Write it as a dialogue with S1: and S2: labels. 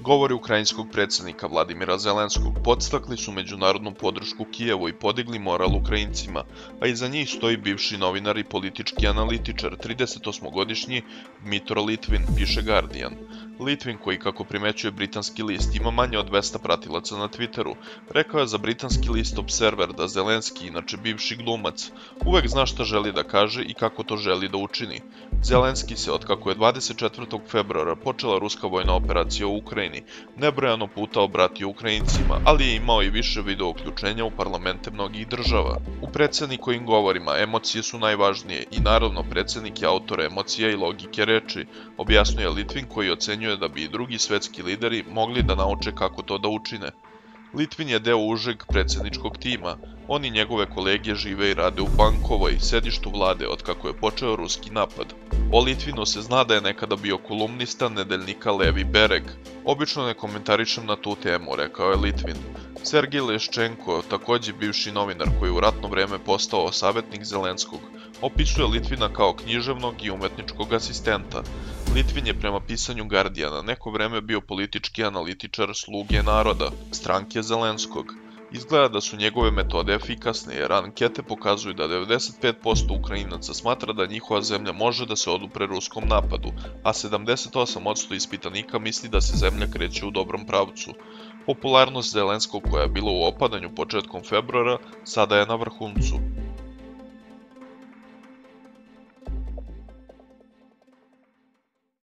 S1: Govori ukrajinskog predsjednika Vladimira Zelenskog podstakli su međunarodnu podršku Kijevu i podigli moral Ukrajincima, a iza njih stoji bivši novinar i politički analitičar, 38-godišnji Dmitro Litvin, piše Guardian. Litvin, koji kako primećuje britanski list ima manje od 200 pratilaca na Twitteru, rekao je za britanski list Observer da Zelenski, inače bivši glumac, uvek zna šta želi da kaže i kako to želi da učini. Zelenski se, otkako je 24. februara počela ruska vojna operacija u Ukrajini, nebrojano puta obratio Ukrajincima, ali je imao i više video uključenja u parlamente mnogih država. U predsjednikovim govorima emocije su najvažnije i naravno predsjednik je autor emocija i logike reči, objasnjuje Litvin koji ocenjuje da bi i drugi svetski lideri mogli da nauče kako to da učine. Litvin je deo užeg predsjedničkog tima, on i njegove kolege žive i rade u Bankovoj, sedištu vlade otkako je počeo ruski napad. O Litvinu se zna da je nekada bio kolumnista nedeljnika Levi Bereg. Obično ne komentarišem na tu temu, rekao je Litvin. Sergej Leščenko, takođe bivši novinar koji je u ratno vreme postao savjetnik Zelenskog, opisuje Litvina kao književnog i umetničkog asistenta. Litvin je prema pisanju Guardiana neko vreme bio politički analitičar Sluge naroda, stranke Zelenskog. Izgleda da su njegove metode efikasne jer ankete pokazuju da 95% Ukrajinaca smatra da njihova zemlja može da se odupre ruskom napadu, a 78% ispitanika misli da se zemlja kreće u dobrom pravcu. Popularnost Zelenskog koja je bila u opadanju početkom februara sada je na vrhuncu.